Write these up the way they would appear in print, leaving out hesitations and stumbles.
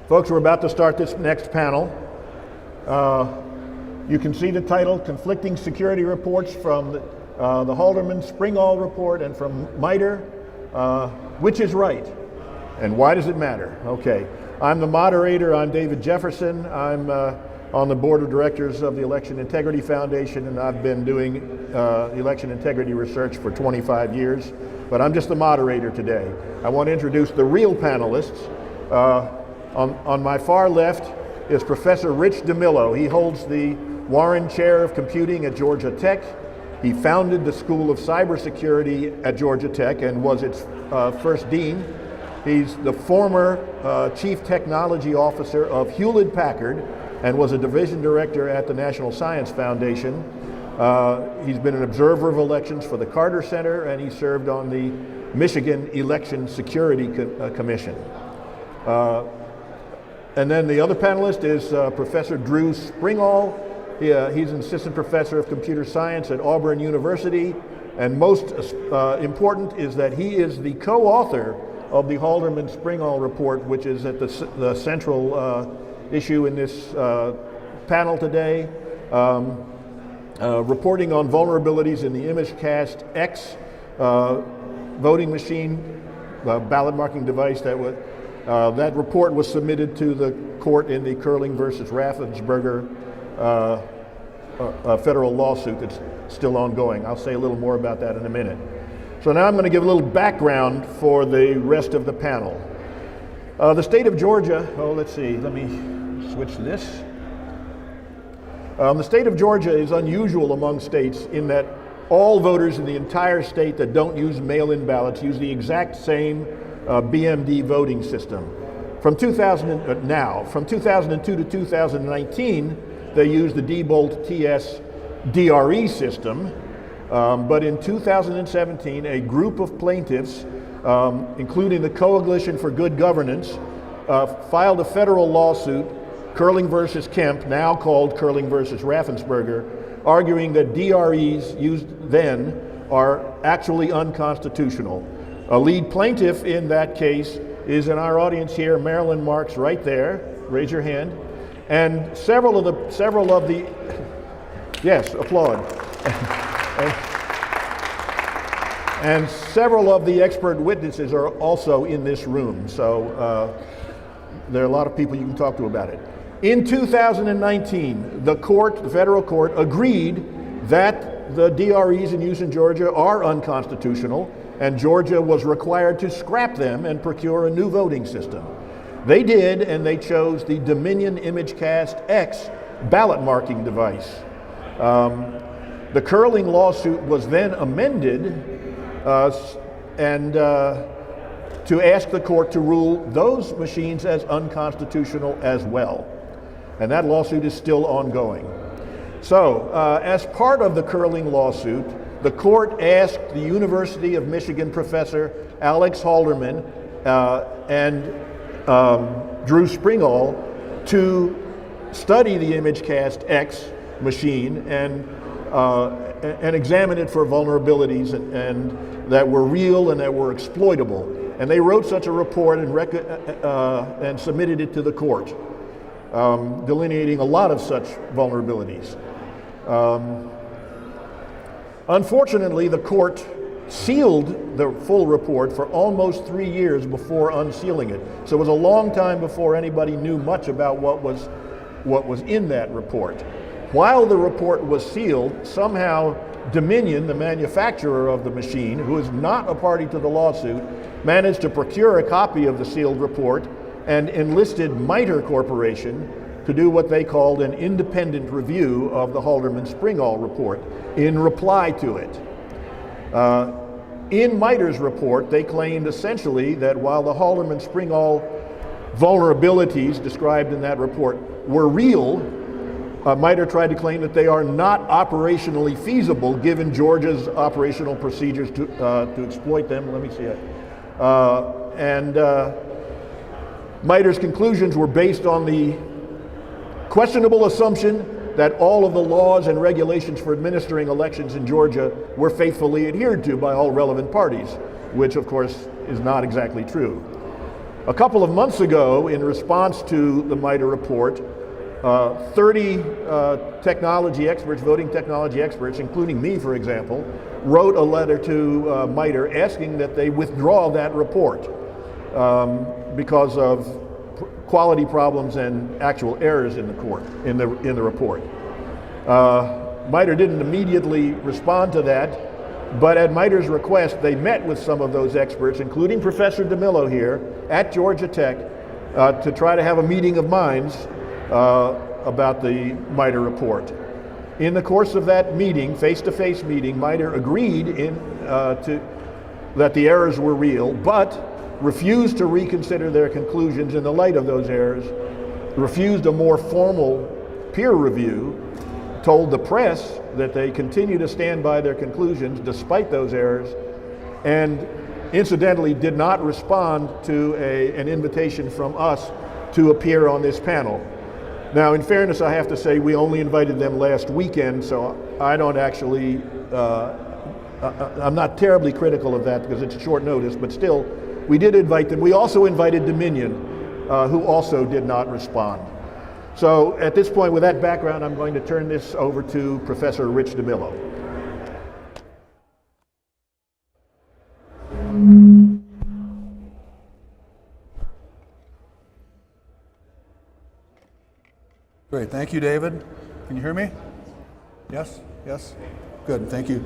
Folks, we're about to start this next panel. You can see the title, Conflicting Security Reports from the Haldeman Springall Report and from MITRE. Which is right? And why does it matter? Okay, I'm the moderator. I'm David Jefferson. I'm on the board of directors of the Election Integrity Foundation, and I've been doing election integrity research for 25 years, but I'm just the moderator today. I want to introduce the real panelists. On my far left is Professor Rich DeMillo. He holds the Warren Chair of Computing at Georgia Tech. He founded the School of Cybersecurity at Georgia Tech and was its first dean. He's the former Chief Technology Officer of Hewlett-Packard and was a division director at the National Science Foundation. He's been an observer of elections for the Carter Center, and he served on the Michigan Election Security Commission. And then the other panelist is Professor Drew Springall. He's an assistant professor of computer science at Auburn University, and most important is that he is the co-author of the Haldeman Springall report, which is at the central issue in this panel today, reporting on vulnerabilities in the ImageCast X voting machine ballot marking device. That report was submitted to the court in the Curling versus Raffensperger federal lawsuit that's still ongoing. I'll say a little more about that in a minute. So now I'm going to give a little background for the rest of the panel. The state of Georgia, let's see, let me switch this. The state of Georgia is unusual among states in that all voters in the entire state that don't use mail-in ballots use the exact same BMD voting system. From 2002 to 2019, they used the Diebold TS DRE system, but in 2017, a group of plaintiffs, including the Coalition for Good Governance, filed a federal lawsuit, Curling versus Kemp, now called Curling versus Raffensperger, arguing that DREs used then are actually unconstitutional. A lead plaintiff in that case is in our audience here, Marilyn Marks, right there. Raise your hand. And several of the yes, applaud. And several of the expert witnesses are also in this room. So there are a lot of people you can talk to about it. In 2019, the federal court agreed that the DREs in use in Georgia are unconstitutional, and Georgia was required to scrap them and procure a new voting system. They did, and they chose the Dominion ImageCast X ballot marking device. The Curling lawsuit was then amended to ask the court to rule those machines as unconstitutional as well. And that lawsuit is still ongoing. So, as part of the Curling lawsuit, the court asked the University of Michigan professor Alex Haldeman and Drew Springall to study the ImageCast X machine and examine it for vulnerabilities and that were real and that were exploitable. And they wrote such a report and submitted it to the court, delineating a lot of such vulnerabilities. Unfortunately, the court sealed the full report for almost 3 years before unsealing it. So it was a long time before anybody knew much about what was in that report. While the report was sealed, somehow Dominion, the manufacturer of the machine, who is not a party to the lawsuit, managed to procure a copy of the sealed report and enlisted MITRE Corporation to do what they called an independent review of the Haldeman Springall report in reply to it. In MITRE's report, they claimed essentially that while the Haldeman Springall vulnerabilities described in that report were real, MITRE tried to claim that they are not operationally feasible given Georgia's operational procedures to exploit them. Let me see it. MITRE's conclusions were based on the questionable assumption that all of the laws and regulations for administering elections in Georgia were faithfully adhered to by all relevant parties, which of course is not exactly true. A couple of months ago, in response to the MITRE report, 30 technology experts, voting technology experts, including me, for example, wrote a letter to MITRE asking that they withdraw that report because of quality problems and actual errors in the report. MITRE didn't immediately respond to that, but at MITRE's request, they met with some of those experts, including Professor DeMillo here at Georgia Tech, to try to have a meeting of minds about the MITRE report. In the course of that meeting, face-to-face meeting, MITRE agreed that the errors were real, but refused to reconsider their conclusions in the light of those errors, refused a more formal peer review, told the press that they continue to stand by their conclusions despite those errors, and incidentally did not respond to an invitation from us to appear on this panel. Now, in fairness, I have to say we only invited them last weekend, so I don't actually, I'm not terribly critical of that because it's short notice, but still, we did invite them. We also invited Dominion, who also did not respond. So at this point, with that background, I'm going to turn this over to Professor Rich DeMillo. Great, thank you, David. Can you hear me? Yes? Yes? Good, thank you.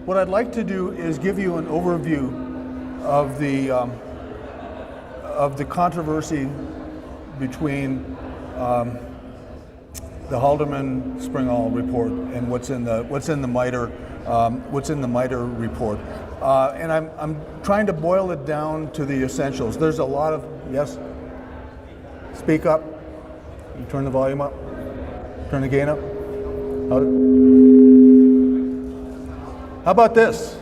What I'd like to do is give you an overview of the controversy between the Haldeman-Springall report and what's in the MITRE report, and I'm trying to boil it down to the essentials. There's a lot of yes. Speak up. You turn the volume up. Turn the gain up. How about this?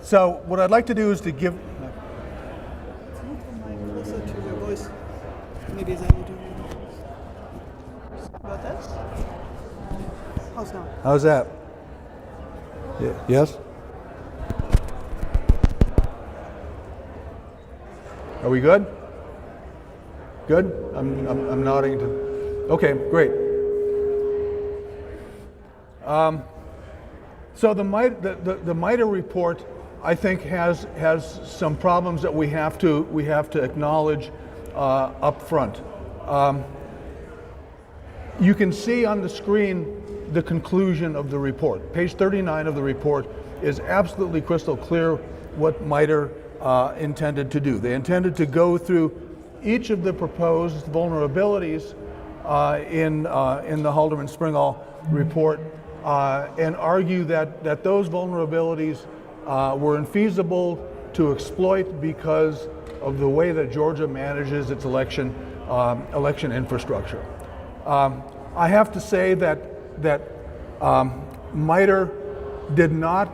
So what I'd like to do is to give. Closer to your voice. Maybe is that you doing? About this? How's now? How's that? Yeah. Yes. Are we good? Good. I'm nodding to. Okay, great. So the MITRE report, I think, has some problems that we have to acknowledge up front. You can see on the screen the conclusion of the report. Page 39 of the report is absolutely crystal clear what MITRE intended to do. They intended to go through each of the proposed vulnerabilities in the Haldeman-Springall report and argue that those vulnerabilities were infeasible to exploit because of the way that Georgia manages its election infrastructure. I have to say that MITRE did not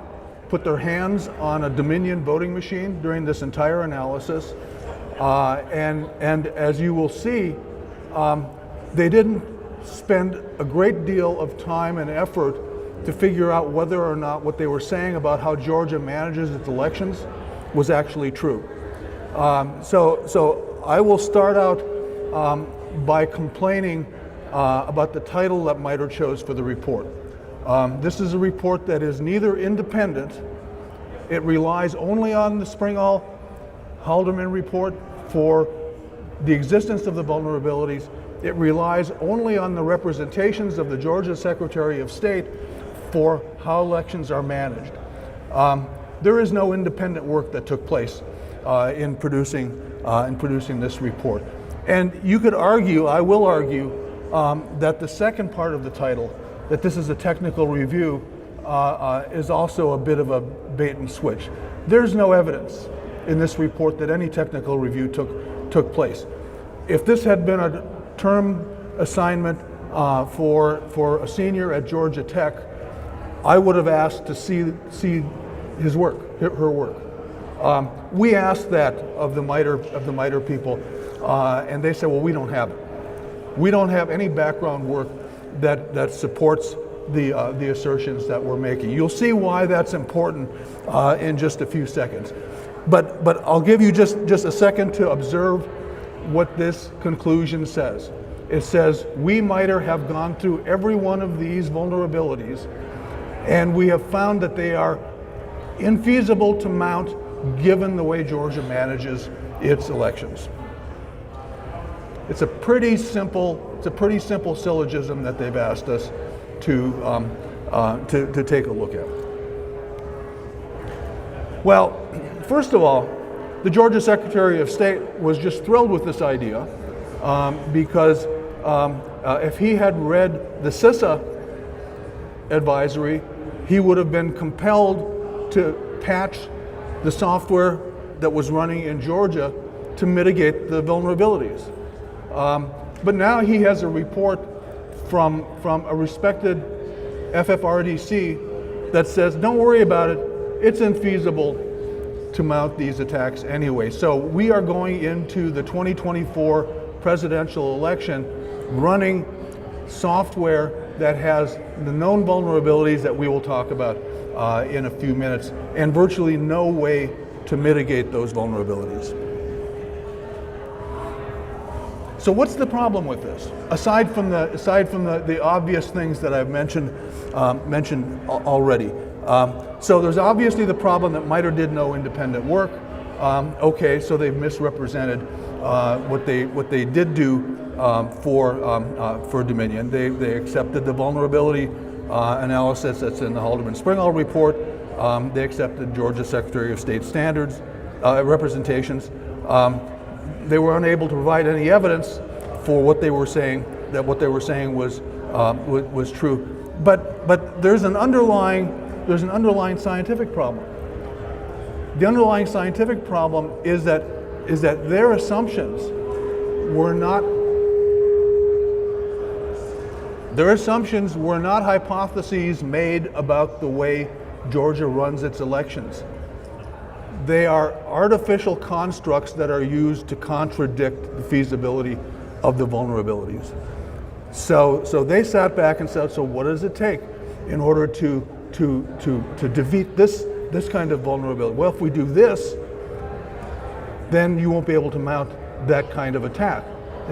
put their hands on a Dominion voting machine during this entire analysis, and as you will see, they didn't spend a great deal of time and effort to figure out whether or not what they were saying about how Georgia manages its elections was actually true. So I will start out by complaining about the title that MITRE chose for the report. This is a report that is neither independent, it relies only on the Springall-Haldeman report for the existence of the vulnerabilities. It relies only on the representations of the Georgia Secretary of State for how elections are managed. There is no independent work that took place in producing this report. And you could argue, I will argue, that the second part of the title, that this is a technical review, is also a bit of a bait and switch. There's no evidence in this report that any technical review took place. If this had been a term assignment for a senior at Georgia Tech, I would have asked to see his work, her work. We asked that of the MITRE people, and they said, well, we don't have it. We don't have any background work that supports the assertions that we're making. You'll see why that's important in just a few seconds. But I'll give you just a second to observe what this conclusion says. It says, we MITRE have gone through every one of these vulnerabilities, and we have found that they are infeasible to mount given the way Georgia manages its elections. It's a pretty simple syllogism that they've asked us to take a look at. Well, first of all, the Georgia Secretary of State was just thrilled with this idea because if he had read the CISA advisory, he would have been compelled to patch the software that was running in Georgia to mitigate the vulnerabilities. But now he has a report from a respected FFRDC that says, don't worry about it, it's infeasible to mount these attacks anyway. So we are going into the 2024 presidential election running software that has the known vulnerabilities that we will talk about in a few minutes, and virtually no way to mitigate those vulnerabilities. So what's the problem with this? Aside from the obvious things that I've mentioned already. So there's obviously the problem that MITRE did no independent work. Okay, so they've misrepresented what they did do for Dominion. They accepted the vulnerability analysis that's in the Haldeman-Springall report. They accepted Georgia Secretary of State standards, representations. They were unable to provide any evidence for what they were saying, that what they were saying was true. But there's an underlying scientific problem. The underlying scientific problem is that their assumptions were not hypotheses made about the way Georgia runs its elections. They are artificial constructs that are used to contradict the feasibility of the vulnerabilities. So they sat back and said, so what does it take in order to defeat this kind of vulnerability? Well, if we do this, then you won't be able to mount that kind of attack.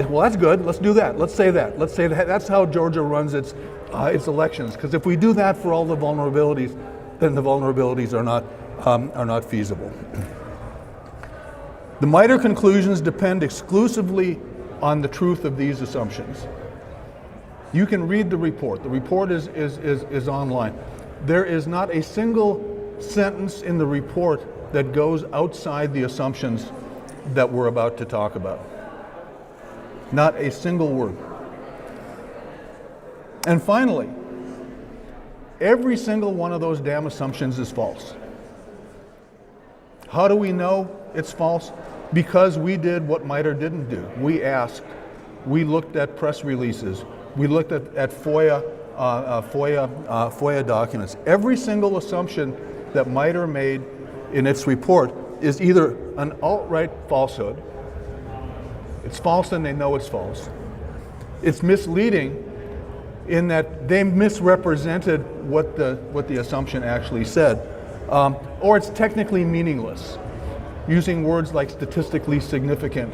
Well, that's good. Let's do that. Let's say that. That's how Georgia runs its elections. Because if we do that for all the vulnerabilities, then the vulnerabilities are not feasible. The MITRE conclusions depend exclusively on the truth of these assumptions. You can read the report. The report is online. There is not a single sentence in the report that goes outside the assumptions that we're about to talk about. Not a single word. And finally, every single one of those damn assumptions is false. How do we know it's false? Because we did what MITRE didn't do. We asked. We looked at press releases. We looked at FOIA documents. Every single assumption that MITRE made in its report is either an outright falsehood. It's false and they know it's false. It's misleading in that they misrepresented what the assumption actually said. Or it's technically meaningless, using words like statistically significant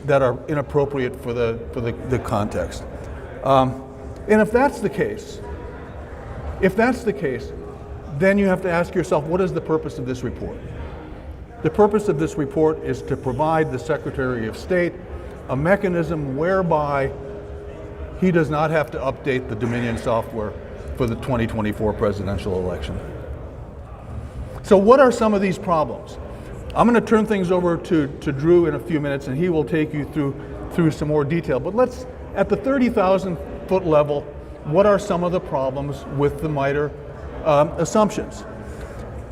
that are inappropriate for the context. And if that's the case, then you have to ask yourself, what is the purpose of this report? The purpose of this report is to provide the Secretary of State a mechanism whereby he does not have to update the Dominion software for the 2024 presidential election. So what are some of these problems? I'm going to turn things over to Drew in a few minutes, and he will take you through some more detail. But let's, at the 30,000 foot level, what are some of the problems with the MITRE assumptions?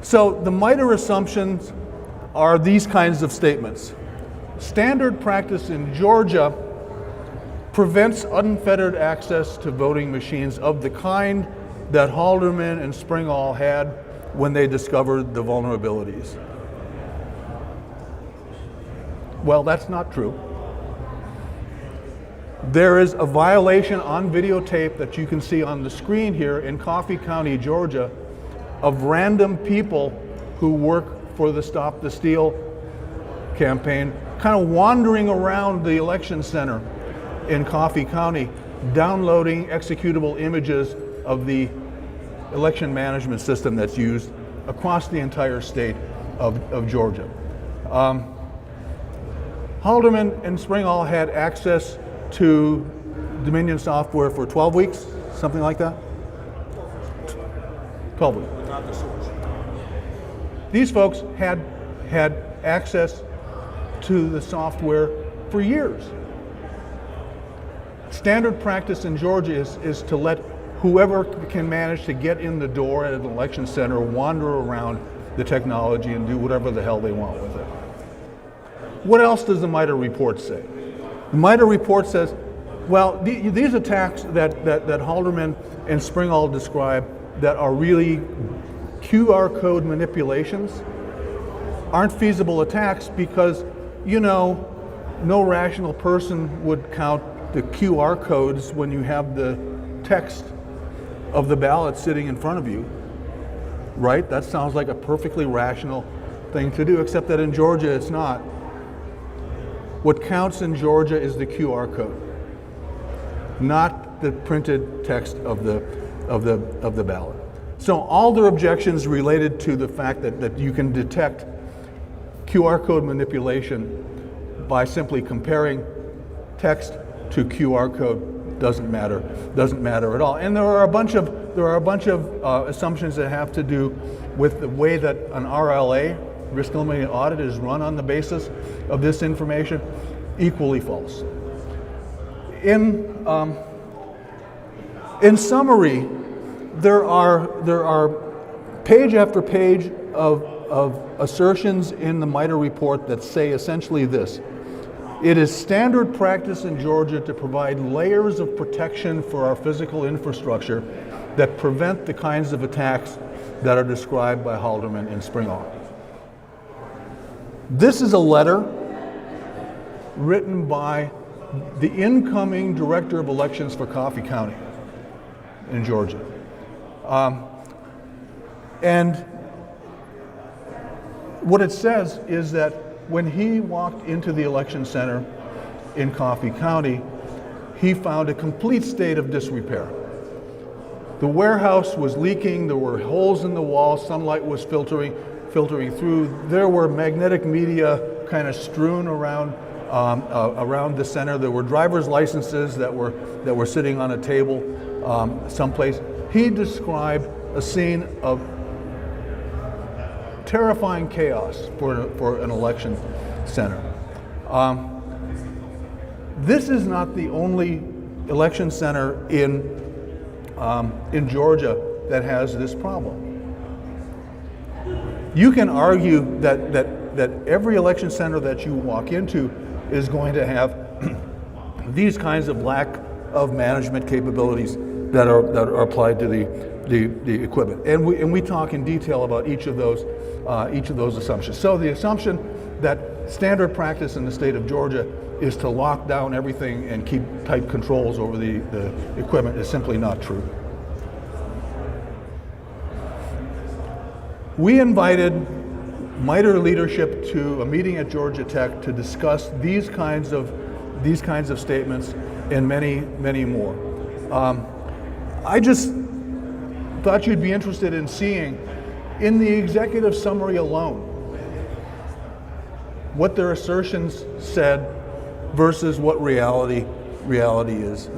So the MITRE assumptions are these kinds of statements. Standard practice in Georgia prevents unfettered access to voting machines of the kind that Haldeman and Springall had when they discovered the vulnerabilities. Well, that's not true. There is a violation on videotape that you can see on the screen here in Coffee County, Georgia, of random people who work for the Stop the Steal campaign, kind of wandering around the election center in Coffee County, downloading executable images of the election management system that's used across the entire state of Georgia. Haldeman and Springall had access to Dominion software for 12 weeks, something like that? 12 weeks. But not the source. These folks had access to the software for years. Standard practice in Georgia is to let whoever can manage to get in the door at an election center wander around the technology and do whatever the hell they want with it. What else does the MITRE report say? The MITRE report says, well, these attacks that Haldeman and Springall describe that are really QR code manipulations aren't feasible attacks because, you know, no rational person would count the QR codes when you have the text of the ballot sitting in front of you, right? That sounds like a perfectly rational thing to do, except that in Georgia it's not. What counts in Georgia is the QR code, not the printed text of the ballot. So all their objections related to the fact that you can detect QR code manipulation by simply comparing text to QR code doesn't matter at all. And there are a bunch of assumptions that have to do with the way that an RLA, risk eliminating audit, is run on the basis of this information, equally false. In summary, there are page after page of assertions in the MITRE report that say essentially this: it is standard practice in Georgia to provide layers of protection for our physical infrastructure that prevent the kinds of attacks that are described by Haldeman and Springall. This is a letter written by the incoming director of elections for Coffee County in Georgia. And what it says is that when he walked into the election center in Coffee County, he found a complete state of disrepair. The warehouse was leaking, there were holes in the wall, sunlight was filtering through, there were magnetic media kind of strewn around the center, there were driver's licenses that were sitting on a table someplace. He described a scene of terrifying chaos for an election center. This is not the only election center in Georgia that has this problem. You can argue that every election center that you walk into is going to have these kinds of lack of management capabilities that are applied to the equipment, and we talk in detail about each of those assumptions. So the assumption that standard practice in the state of Georgia is to lock down everything and keep tight controls over the equipment is simply not true. We invited MITRE leadership to a meeting at Georgia Tech to discuss these kinds of statements and many more. I just thought you'd be interested in seeing in the executive summary alone what their assertions said versus what reality is.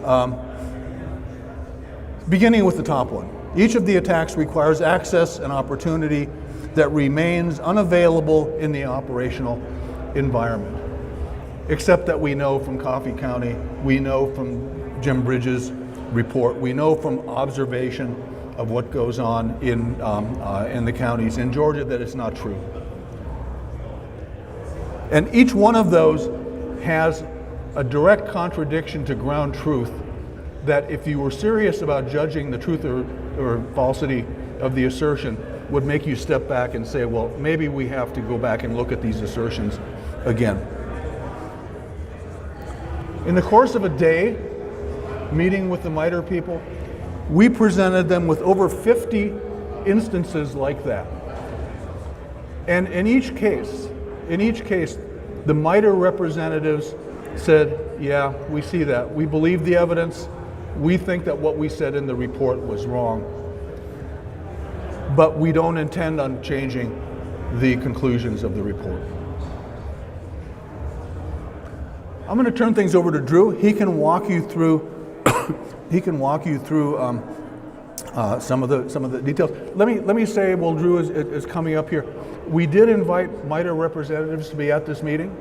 Beginning with the top one. Each of the attacks requires access and opportunity that remains unavailable in the operational environment. Except that we know from Coffee County, we know from Jim Bridges' report, we know from observation of what goes on in the counties in Georgia that it's not true. And each one of those has a direct contradiction to ground truth that if you were serious about judging the truth or falsity of the assertion would make you step back and say, well, maybe we have to go back and look at these assertions again. In the course of a day, meeting with the MITRE people, we presented them with over 50 instances like that. And in each case, the MITRE representatives said, yeah, we see that. We believe the evidence. We think that what we said in the report was wrong. But we don't intend on changing the conclusions of the report. I'm going to turn things over to Drew. He can walk you through some of the details. Let me say, while Drew is coming up here, we did invite MITRE representatives to be at this meeting.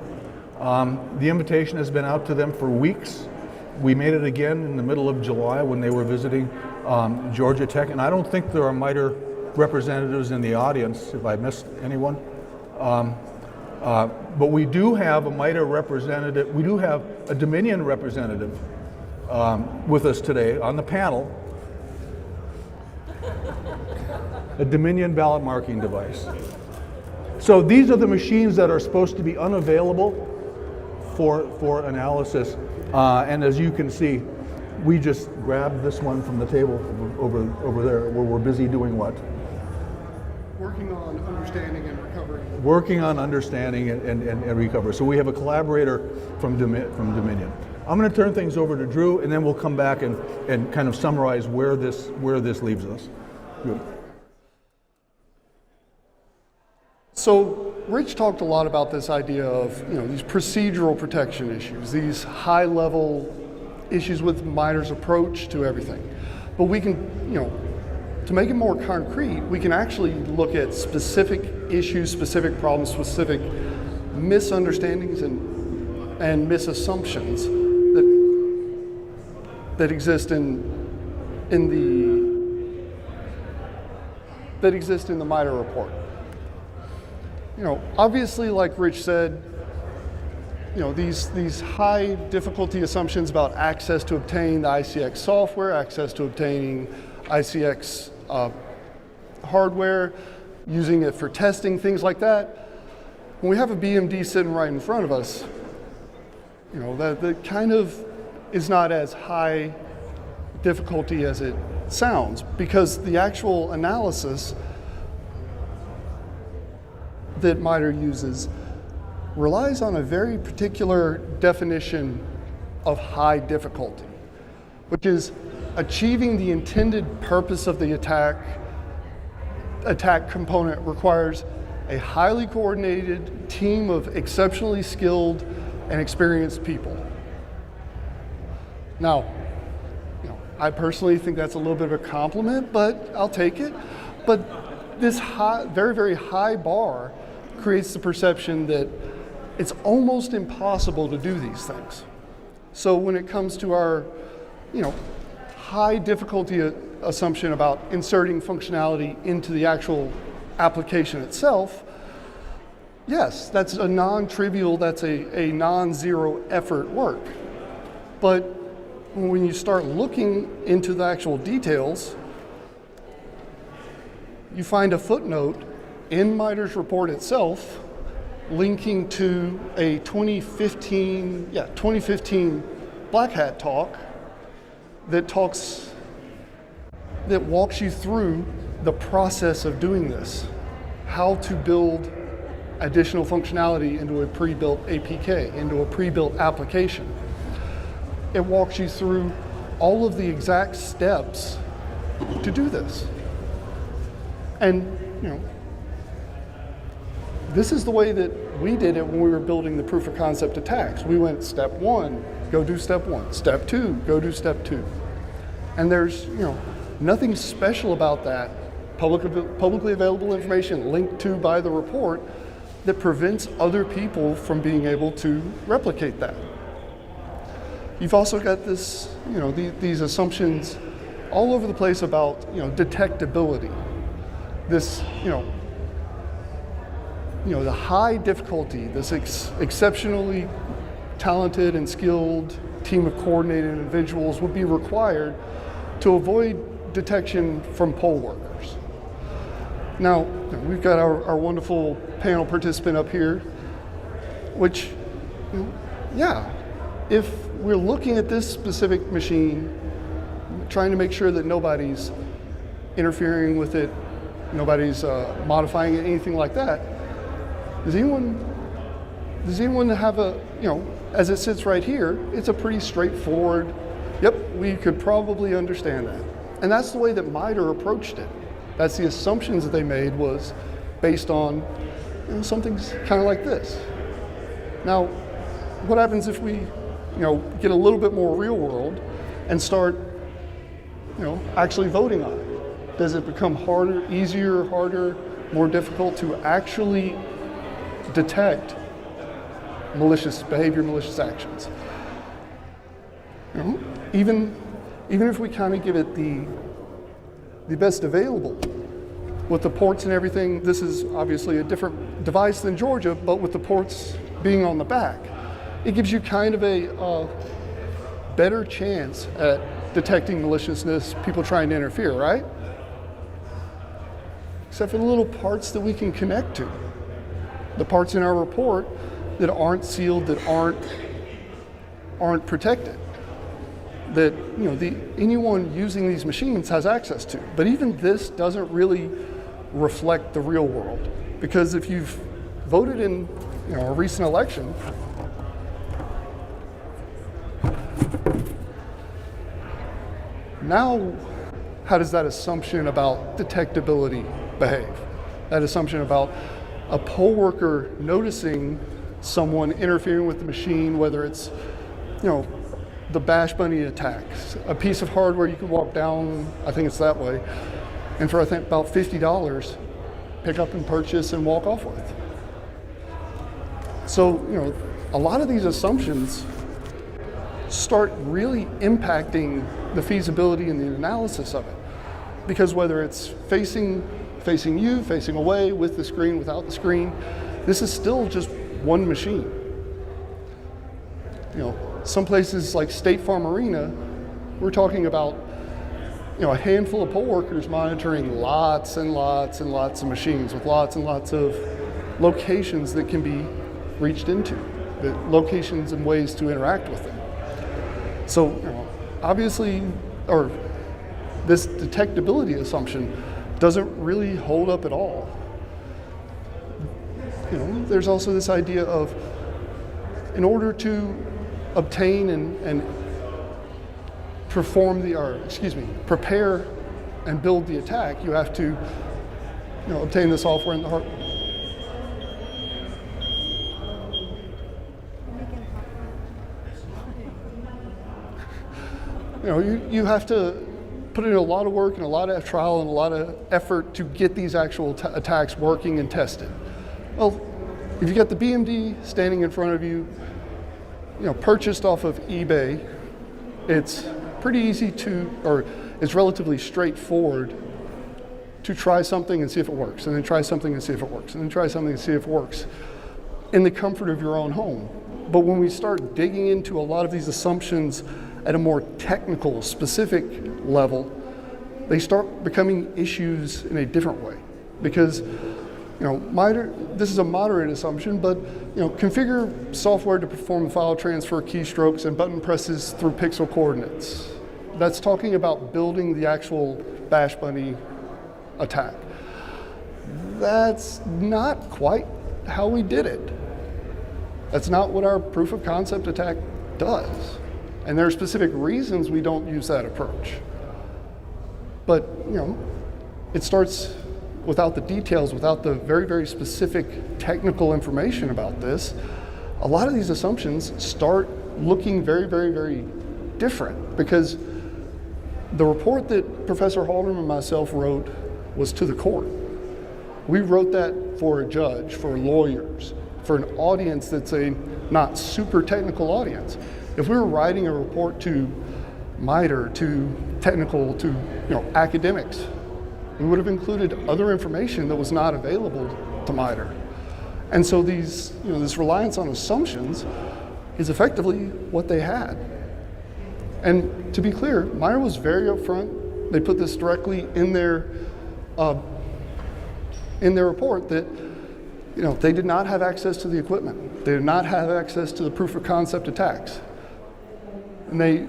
The invitation has been out to them for weeks. We made it again in the middle of July when they were visiting Georgia Tech, and I don't think there are MITRE representatives in the audience, if I missed anyone. But we do have a MITRE representative, we do have a Dominion representative with us today on the panel. A Dominion ballot marking device. So these are the machines that are supposed to be unavailable for analysis. And as you can see, we just grabbed this one from the table over there, where we're busy doing what? Working on understanding and recovering. Working on understanding and recovery. So we have a collaborator from Dominion. I'm going to turn things over to Drew, and then we'll come back and kind of summarize where this leaves us. Good. So Rich talked a lot about this idea of these procedural protection issues, these high-level issues with MITRE's approach to everything. But we can, to make it more concrete, we can actually look at specific issues, specific problems, specific misunderstandings and misassumptions that exist in the MITRE report. Obviously, like Rich said, these high difficulty assumptions about access to obtain the ICX software, access to obtaining ICX hardware, using it for testing, things like that. When we have a BMD sitting right in front of us, that kind of is not as high difficulty as it sounds, because the actual analysis that MITRE uses relies on a very particular definition of high difficulty, which is achieving the intended purpose of the attack. Attack component requires a highly coordinated team of exceptionally skilled and experienced people. Now, I personally think that's a little bit of a compliment, but I'll take it. But this high, very, very high bar creates the perception that it's almost impossible to do these things. So when it comes to our, high difficulty assumption about inserting functionality into the actual application itself, yes, that's a non-trivial, that's a non-zero effort work. But when you start looking into the actual details, you find a footnote in MITRE's report itself linking to a 2015 Black Hat talk that walks you through the process of doing this, how to build additional functionality into a pre-built APK, into a pre-built application. It walks you through all of the exact steps to do this. And this is the way that we did it when we were building the proof of concept attacks. We went step one, go do step one. Step two, go do step two. And there's nothing special about that publicly available information linked to by the report that prevents other people from being able to replicate that. You've also got this, these assumptions all over the place about, detectability. This, the high difficulty, this exceptionally talented and skilled team of coordinated individuals would be required to avoid detection from poll workers. Now, we've got our wonderful panel participant up here, which, if we're looking at this specific machine, trying to make sure that nobody's interfering with it, nobody's modifying it, anything like that, does anyone have a, as it sits right here, it's a pretty straightforward, yep, we could probably understand that. And that's the way that MITRE approached it. That's the assumptions that they made was based on something's kind of like this. Now, what happens if we get a little bit more real world and start actually voting on it? Does it become harder, easier, harder, more difficult to actually detect malicious behavior, malicious actions? Even if we kind of give it the best available, with the ports and everything, this is obviously a different device than Georgia, but with the ports being on the back, it gives you kind of a better chance at detecting maliciousness, people trying to interfere, right? Except for the little parts that we can connect to. The parts in our report that aren't sealed, that aren't protected, that anyone using these machines has access to. But even this doesn't really reflect the real world, because if you've voted in a recent election, now how does that assumption about detectability behave? That assumption about a poll worker noticing someone interfering with the machine, whether it's the Bash Bunny attacks, a piece of hardware you could walk down, I think it's that way, and for I think about $50, pick up and purchase and walk off with. So, a lot of these assumptions start really impacting the feasibility and the analysis of it. Because whether it's facing you, facing away, with the screen, without the screen, this is still just one machine. Some places like State Farm Arena, we're talking about a handful of poll workers monitoring lots and lots and lots of machines with lots and lots of locations that can be reached into, the locations and ways to interact with them. So obviously, or this detectability assumption doesn't really hold up at all. There's also this idea of, in order to obtain and prepare and build the attack, you have to obtain the software and the hardware. You have to put in a lot of work and a lot of trial and a lot of effort to get these actual attacks working and tested. Well, if you got the BMD standing in front of you, purchased off of eBay, it's pretty easy or it's relatively straightforward to try something and see if it works, and then try something and see if it works, and then try something and see if it works in the comfort of your own home. But when we start digging into a lot of these assumptions at a more technical, specific level, they start becoming issues in a different way. Because this is a moderate assumption, but configure software to perform file transfer, keystrokes, and button presses through pixel coordinates. That's talking about building the actual Bash Bunny attack. That's not quite how we did it. That's not what our proof of concept attack does. And there are specific reasons we don't use that approach. But, it starts without the details, without the very, very specific technical information about this. A lot of these assumptions start looking very, very, very different, because the report that Professor Halderman and myself wrote was to the court. We wrote that for a judge, for lawyers, for an audience that's a not super technical audience. If we were writing a report to MITRE, to technical, to academics, we would have included other information that was not available to MITRE. And so these, this reliance on assumptions is effectively what they had. And to be clear, MITRE was very upfront. They put this directly in their report that they did not have access to the equipment. They did not have access to the proof of concept attacks. and they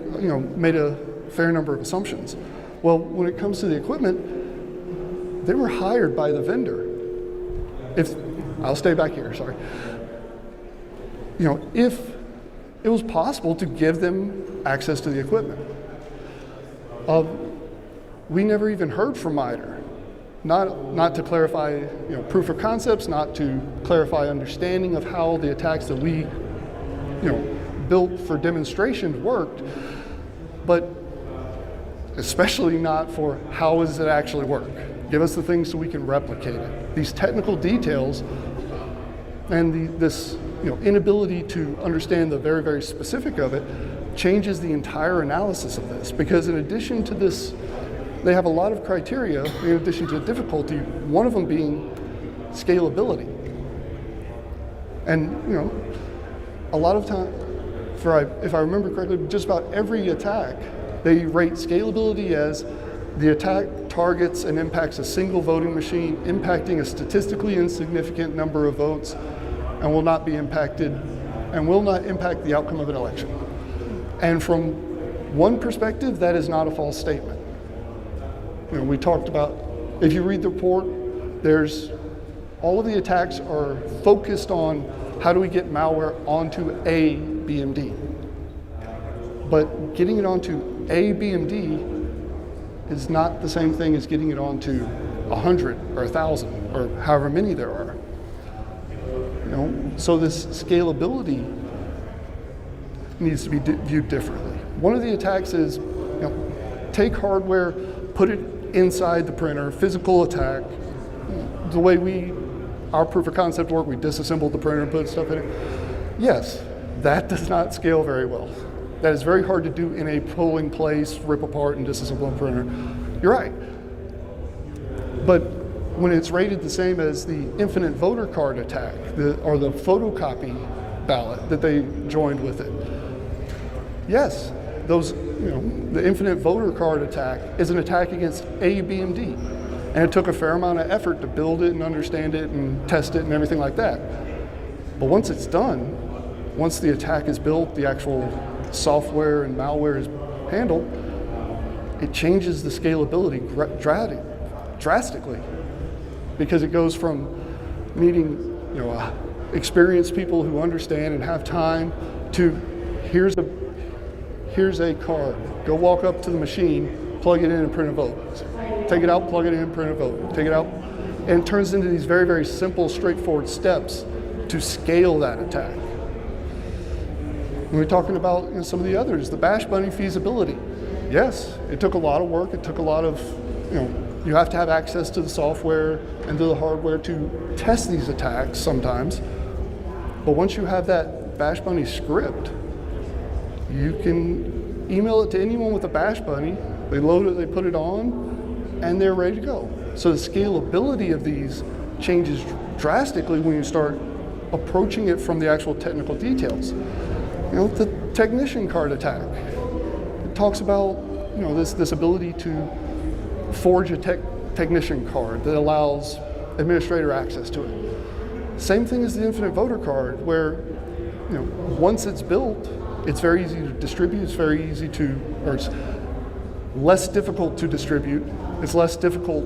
made a fair number of assumptions. Well, when it comes to the equipment, they were hired by the vendor. I'll stay back here, sorry. If it was possible to give them access to the equipment. We never even heard from MITRE, not to clarify proof of concepts, not to clarify understanding of how the attacks that we built for demonstrations worked, but especially not for how does it actually work. Give us the things so we can replicate it. These technical details and this inability to understand the very, very specific of it changes the entire analysis of this, because in addition to this, they have a lot of criteria in addition to difficulty, one of them being scalability. And a lot of time, if I remember correctly, just about every attack, they rate scalability as the attack targets and impacts a single voting machine, impacting a statistically insignificant number of votes, and will not impact the outcome of an election. And from one perspective, that is not a false statement. We talked about, if you read the report, all of the attacks are focused on how do we get malware onto a BMD. But getting it onto a BMD is not the same thing as getting it onto 100 or 1,000 or however many there are. So this scalability needs to be viewed differently. One of the attacks is, take hardware, put it inside the printer, physical attack. The way our proof of concept work, we disassembled the printer and put stuff in it. Yes, that does not scale very well. That is very hard to do in a polling place, rip apart and disassemble a printer. You're right. But when it's rated the same as the infinite voter card attack, or the photocopy ballot that they joined with it, yes, the infinite voter card attack is an attack against a BMD. And it took a fair amount of effort to build it and understand it and test it and everything like that. But once it's done, once the attack is built, the actual software and malware is handled, it changes the scalability drastically, because it goes from needing experienced people who understand and have time to here's a card, go walk up to the machine, plug it in and print a vote. Take it out, plug it in, print a vote. Take it out, and it turns into these very, very simple, straightforward steps to scale that attack. When we're talking about some of the others, the Bash Bunny feasibility. Yes, it took a lot of work. It took a lot of, you have to have access to the software and to the hardware to test these attacks sometimes. But once you have that Bash Bunny script, you can email it to anyone with a Bash Bunny. They load it, they put it on, and they're ready to go. So the scalability of these changes drastically when you start approaching it from the actual technical details. The technician card attack. It talks about this ability to forge a technician card that allows administrator access to it. Same thing as the infinite voter card, where once it's built, it's very easy to distribute. It's less difficult to distribute. It's less difficult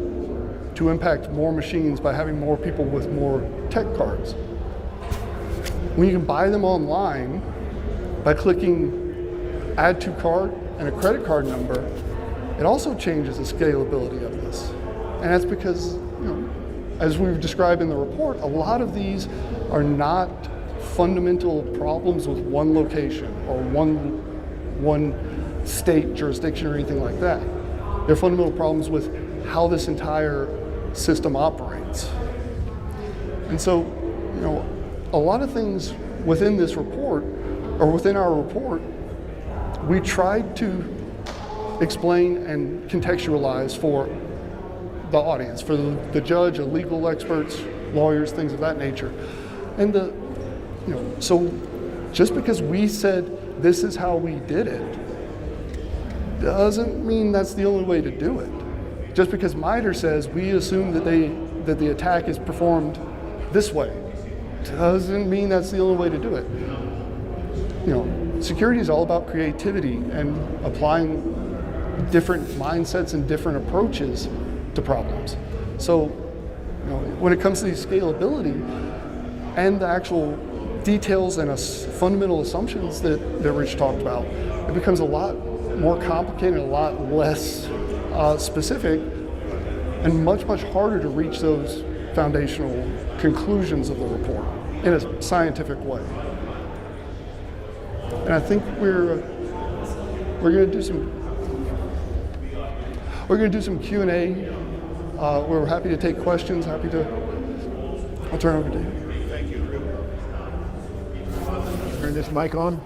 to impact more machines by having more people with more tech cards. When you can buy them online by clicking add to cart and a credit card number, it also changes the scalability of this. And that's because, as we've described in the report, a lot of these are not fundamental problems with one location or one state, jurisdiction, or anything like that. They're fundamental problems with how this entire system operates. And so, a lot of things within this report, or within our report, we tried to explain and contextualize for the audience, for the judge, legal experts, lawyers, things of that nature. And so just because we said this is how we did it, doesn't mean that's the only way to do it. Just because MITRE says we assume that the attack is performed this way, doesn't mean that's the only way to do it. security is all about creativity and applying different mindsets and different approaches to problems. So, when it comes to the scalability and the actual details and fundamental assumptions that Rich talked about, it becomes a lot more complicated, a lot less specific, and much harder to reach those foundational conclusions of the report in a scientific way. And I think we're going to do some Q&A. We're happy to take questions. I'll turn it over to you. Thank you, Drew. Turn this mic on.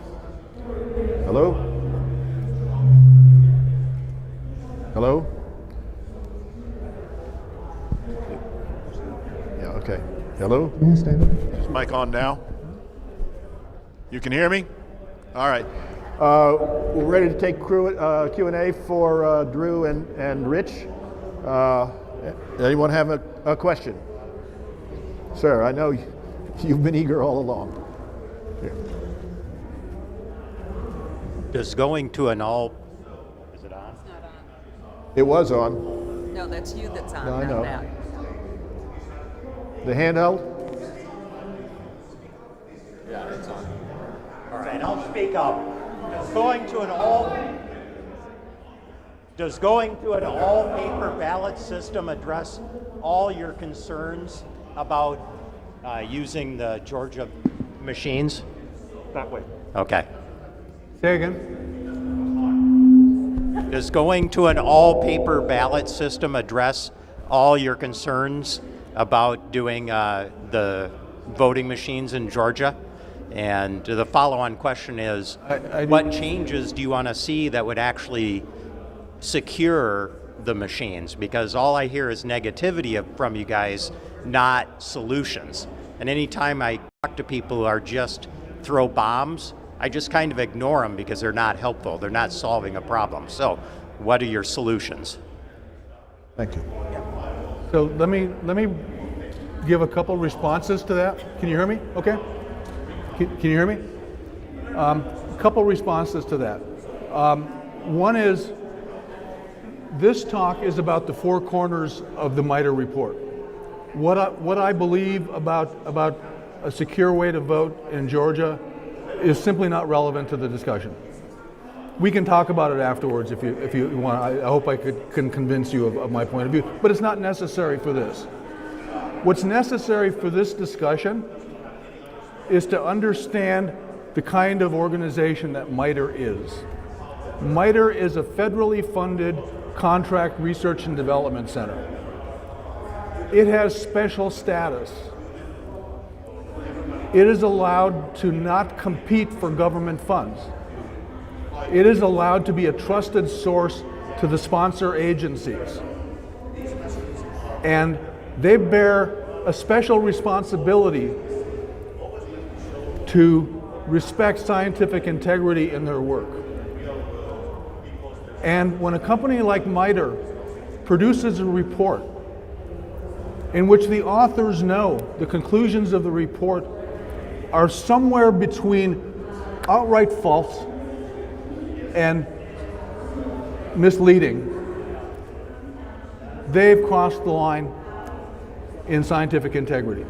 Hello? Hello? Yeah, okay. Hello? Is this mic on now? You can hear me? All right. We're ready to take Q&A for Drew and Rich. Anyone have a question? Sir, I know you've been eager all along. Here. Does going to an all, is it on? It's not on. It was on. No, that's you that's on, No, I not know. that. The handheld? Yeah, it's on. All right, I'll speak up. Does going to an all paper ballot system address all your concerns about using the Georgia machines? That way. Okay. Say again. Does going to an all paper ballot system address all your concerns about doing the voting machines in Georgia? And the follow-on question is, what changes do you want to see that would actually secure the machines? Because all I hear is negativity from you guys, not solutions. And anytime I talk to people who are just throw bombs, I just kind of ignore them because they're not helpful. They're not solving a problem. So what are your solutions? Thank you. So let me give a couple responses to that. Can you hear me? Okay. Can you hear me? A couple responses to that. One is, this talk is about the four corners of the MITRE report. What I believe about a secure way to vote in Georgia is simply not relevant to the discussion. We can talk about it afterwards if you want. I hope I can convince you of my point of view, but it's not necessary for this. What's necessary for this discussion is to understand the kind of organization that MITRE is. MITRE is a federally funded contract research and development center. It has special status. It is allowed to not compete for government funds. It is allowed to be a trusted source to the sponsor agencies. And they bear a special responsibility to respect scientific integrity in their work. And when a company like MITRE produces a report in which the authors know the conclusions of the report are somewhere between outright false and misleading, they've crossed the line in scientific integrity.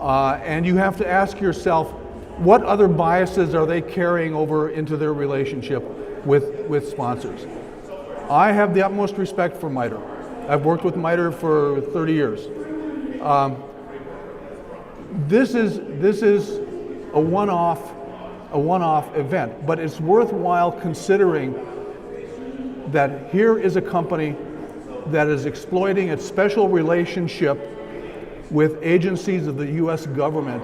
And you have to ask yourself, what other biases are they carrying over into their relationship with sponsors? I have the utmost respect for MITRE. I've worked with MITRE for 30 years. This is a one-off event, but it's worthwhile considering that here is a company that is exploiting its special relationship with agencies of the US government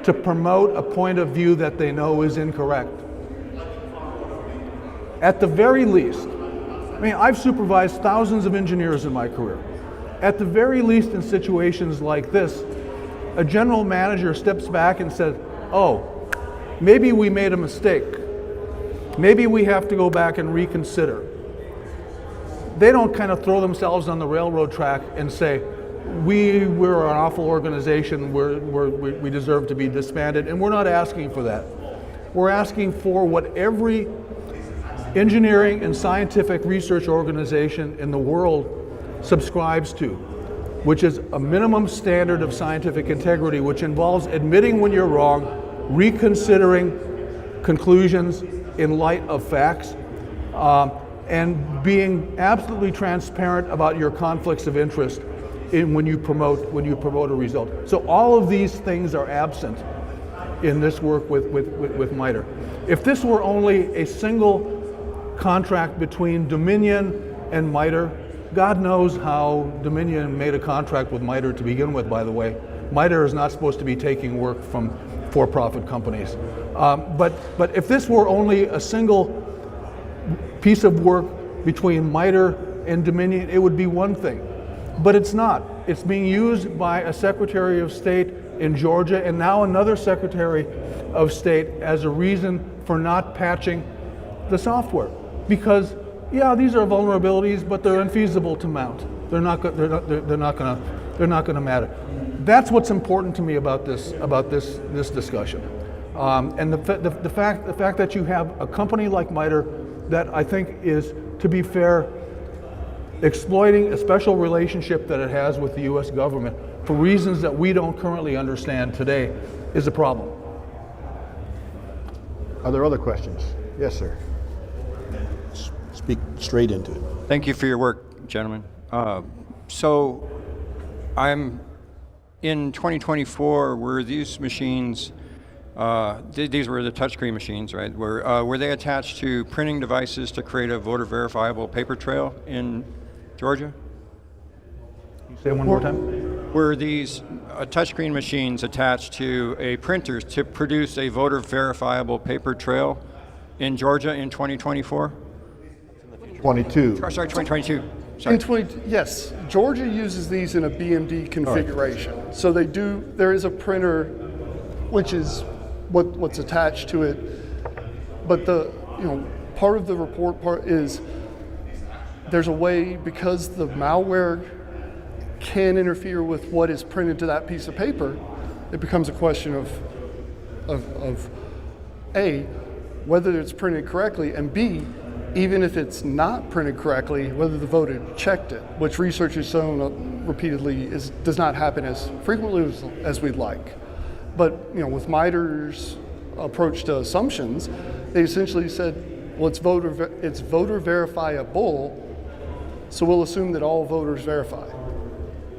to promote a point of view that they know is incorrect. At the very least, I mean, I've supervised thousands of engineers in my career. At the very least, in situations like this, a general manager steps back and says, oh, maybe we made a mistake. Maybe we have to go back and reconsider. They don't kind of throw themselves on the railroad track and say, we're an awful organization, we deserve to be disbanded, and we're not asking for that. We're asking for what every engineering and scientific research organization in the world subscribes to, which is a minimum standard of scientific integrity, which involves admitting when you're wrong, reconsidering conclusions in light of facts, and being absolutely transparent about your conflicts of interest when you promote a result. So all of these things are absent in this work with MITRE. If this were only a single contract between Dominion and MITRE, God knows how Dominion made a contract with MITRE to begin with, by the way. MITRE is not supposed to be taking work from for-profit companies. But if this were only a single piece of work between MITRE and Dominion, it would be one thing. But it's not. It's being used by a Secretary of State in Georgia and now another Secretary of State as a reason for not patching the software. Because, yeah, these are vulnerabilities, but they're unfeasible to mount. They're not going to matter. That's what's important to me about this discussion. And the fact that you have a company like MITRE that I think is, to be fair, exploiting a special relationship that it has with the U.S. government for reasons that we don't currently understand today is a problem. Are there other questions? Yes, sir. Speak straight into it. Thank you for your work, gentlemen. So I'm in 2024, were these machines, these were the touchscreen machines, right? Were they attached to printing devices to create a voter verifiable paper trail in Georgia? Say it one more time. Were these touchscreen machines attached to a printer to produce a voter verifiable paper trail in Georgia in 2024? 22. Sorry, 2022. Sorry. Yes, Georgia uses these in a BMD configuration. Right. So they do. There is a printer, which is what's attached to it. But part of the report part is there's a way, because the malware can interfere with what is printed to that piece of paper. It becomes a question of A, whether it's printed correctly, and B, even if it's not printed correctly, whether the voter checked it, which research has shown repeatedly does not happen as frequently as we'd like. But with MITRE's approach to assumptions, they essentially said, well, it's voter verifiable, so we'll assume that all voters verify,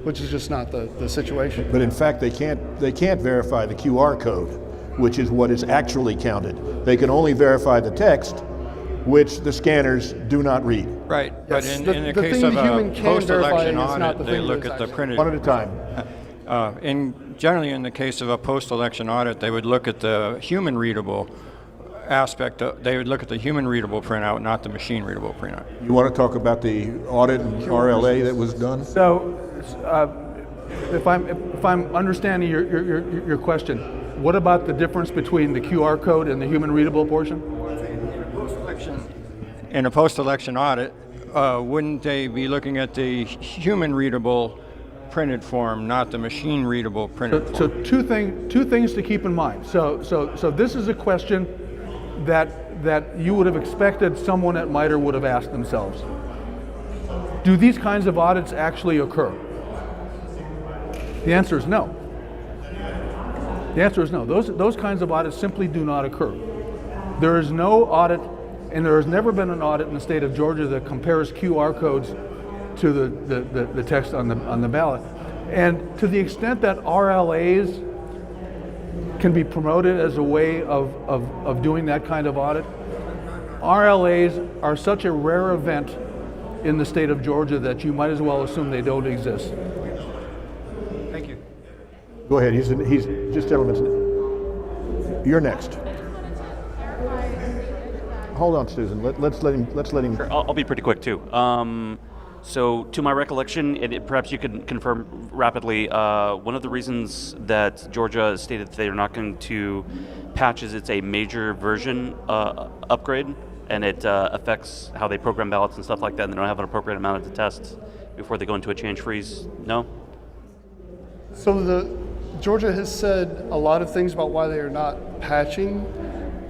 which is just not the situation. But in fact, they can't verify the QR code, which is what is actually counted. They can only verify the text, which the scanners do not read. Right, but Yes, in the the case thing of the a human can post-election verify is not audit, the they thing look that's at the actually- printed. One at a time. Generally, in the case of a post-election audit, they would look at the human readable aspect. They would look at the human readable printout, not the machine readable printout. You want to talk about the audit and RLA that was done? So, if I'm understanding your question, what about the difference between the QR code and the human readable portion? In a post-election audit, wouldn't they be looking at the human readable printed form, not the machine readable printed form? So two things to keep in mind. So this is a question that you would have expected someone at MITRE would have asked themselves. Do these kinds of audits actually occur? The answer is no. The answer is no. Those kinds of audits simply do not occur. There is no audit, and there has never been an audit in the state of Georgia that compares QR codes to the text on the ballot. And to the extent that RLAs can be promoted as a way of doing that kind of audit, RLAs are such a rare event in the state of Georgia that you might as well assume they don't exist. Thank you. Go ahead. He's just gentlemen. You're next. Hold on, Susan. Let's let him. Sure, I'll be pretty quick too. So, to my recollection, and perhaps you could confirm rapidly, one of the reasons that Georgia stated that they are not going to patch is it's a major version upgrade, and it affects how they program ballots and stuff like that, and they don't have an appropriate amount of the tests before they go into a change freeze. No? So Georgia has said a lot of things about why they are not patching.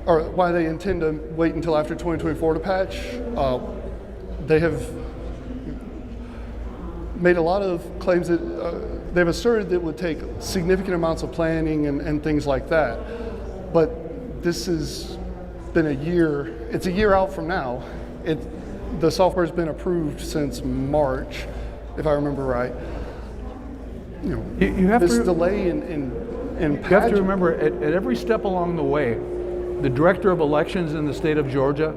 or why they intend to wait until after 2024 to patch. They have made a lot of claims that they've asserted that it would take significant amounts of planning and things like that. But this has been a year, it's a year out from now. The software's been approved since March, if I remember right. You have this to, delay in you have to remember, at every step along the way, the director of elections in the state of Georgia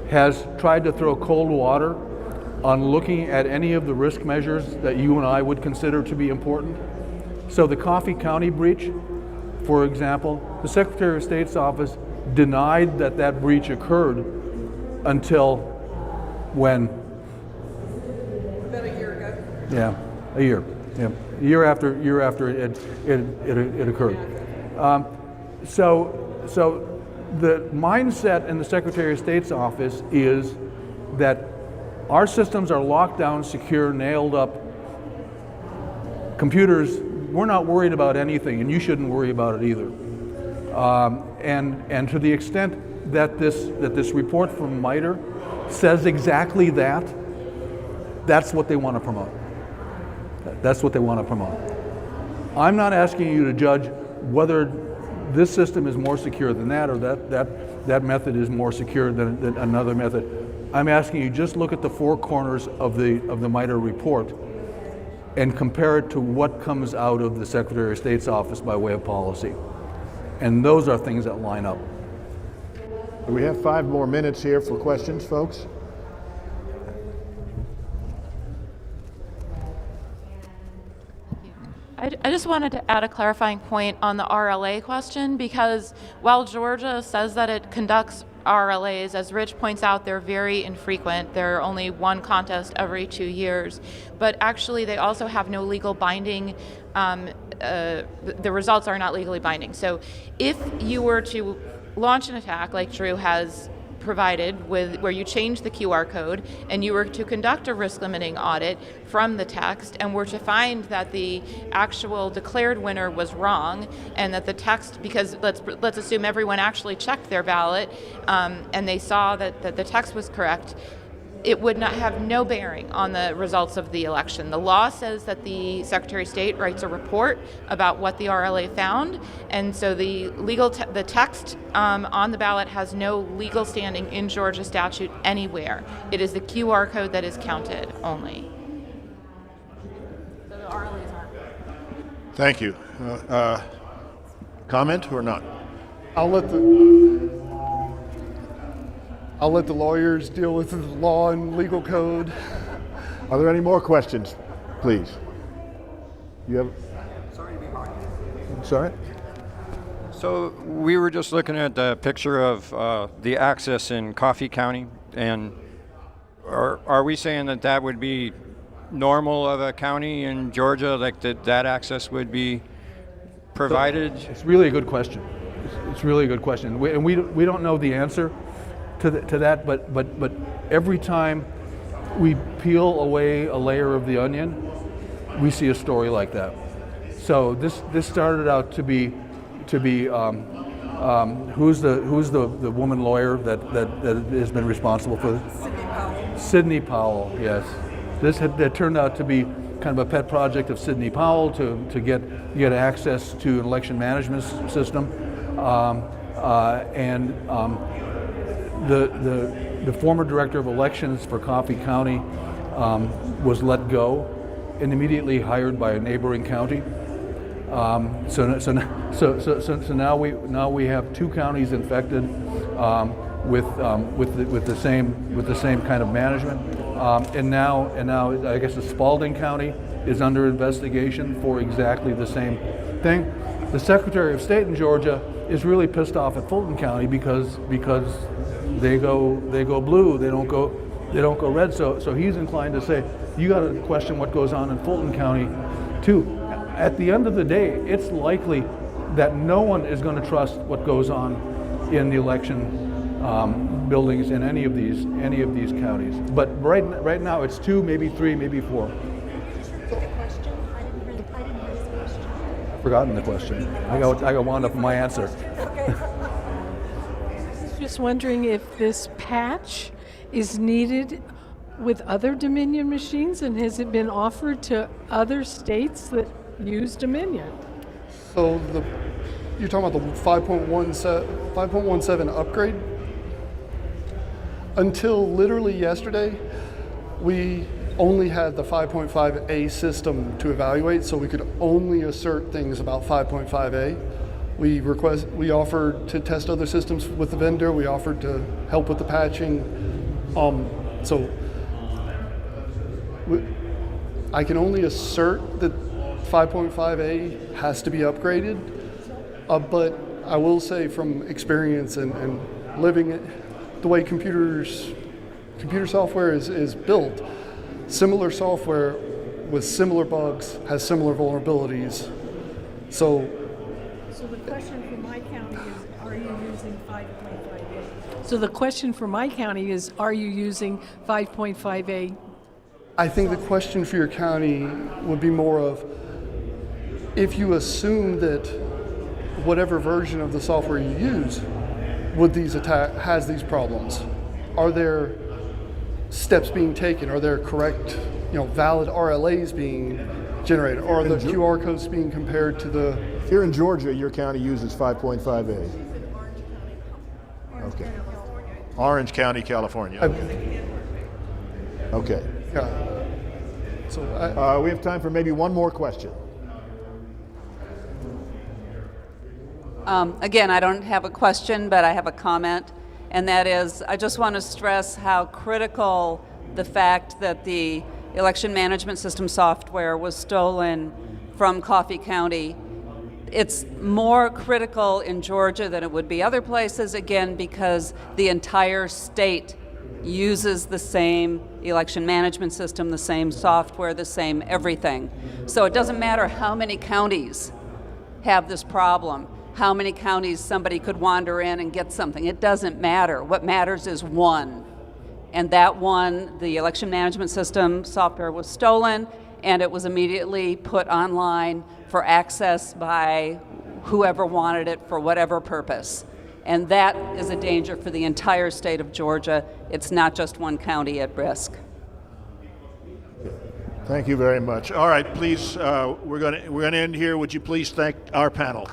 has tried to throw cold water on looking at any of the risk measures that you and I would consider to be important. So the Coffee County breach, for example, the Secretary of State's office denied that that breach occurred until when? About a year ago. Yeah, a year. Yeah, year after it occurred. So the mindset in the Secretary of State's office is that our systems are locked down, secure, nailed up. Computers, we're not worried about anything, and you shouldn't worry about it either. And to the extent that this report from MITRE says exactly that, that's what they want to promote. That's what they want to promote. I'm not asking you to judge whether this system is more secure than that, or that method is more secure than another method. I'm asking you just look at the four corners of the MITRE report and compare it to what comes out of the Secretary of State's office by way of policy. And those are things that line up. We have 5 more minutes here for questions, folks. I just wanted to add a clarifying point on the RLA question, because while Georgia says that it conducts RLAs, as Rich points out, they're very infrequent. There are only one contest every 2 years. But actually, they also have no legal binding. The results are not legally binding. So if you were to launch an attack like Drew has provided, where you change the QR code and you were to conduct a risk limiting audit from the text and were to find that the actual declared winner was wrong, and that the text, because let's assume everyone actually checked their ballot and they saw that the text was correct, it would not have no bearing on the results of the election. The law says that the Secretary of State writes a report about what the RLA found, and so the text on the ballot has no legal standing in Georgia statute anywhere. It is the QR code that is counted only. So the RLAs aren't. Thank you. Comment or not? I'll let the lawyers deal with the law and legal code. Are there any more questions, please? You have? Sorry to be hard. Sorry? So we were just looking at the picture of the access in Coffee County, and are we saying that would be normal of a county in Georgia, like that access would be provided? It's really a good question. It's really a good question, and we don't know the answer to that, but every time we peel away a layer of the onion, we see a story like that. So this started out to be who's the woman lawyer that has been responsible for this? Sidney Powell, yes. This had turned out to be kind of a pet project of Sidney Powell to get access to an election management system, The former director of elections for Coffee County was let go and immediately hired by a neighboring county. So now we have 2 counties infected with the same kind of management, and now I guess the Spalding County is under investigation for exactly the same thing. The Secretary of State in Georgia is really pissed off at Fulton County because they go blue, they don't go red. So he's inclined to say, you got to question what goes on in Fulton County too. At the end of the day, it's likely that no one is going to trust what goes on in the election buildings in any of these counties. But right now it's 2, maybe 3, maybe 4. I've forgotten the question. I got wound up in my answer. just wondering if this patch is needed with other Dominion machines, and has it been offered to other states that use Dominion? So you're talking about the 5.17 upgrade? Until literally yesterday, we only had the 5.5A system to evaluate, so we could only assert things about 5.5A. We offered to test other systems with the vendor. We offered to help with the patching. I can only assert that 5.5A has to be upgraded, but I will say from experience and living it, the way computer software is built, similar software with similar bugs has similar vulnerabilities. So the question for my county is, are you using 5.5A? So the question for my county is, are you using 5.5A? I think the question for your county would be more of, if you assume that whatever version of the software you use has these problems, are there steps being taken? Are there correct, valid RLAs being generated? Or are the QR codes being compared to the... Here in Georgia, your county uses 5.5A. Okay. Orange County, California. Okay. Yeah. So we have time for maybe one more question. Again, I don't have a question, but I have a comment, and that is, I just want to stress how critical the fact that the election management system software was stolen from Coffee County. It's more critical in Georgia than it would be other places, again, because the entire state uses the same election management system, the same software, the same everything. So it doesn't matter how many counties have this problem, how many counties somebody could wander in and get something. It doesn't matter. What matters is one. And that one, the election management system software, was stolen, and it was immediately put online for access by whoever wanted it for whatever purpose. And that is a danger for the entire state of Georgia. It's not just one county at risk. Thank you very much. All right, please, we're going to end here. Would you please thank our panel?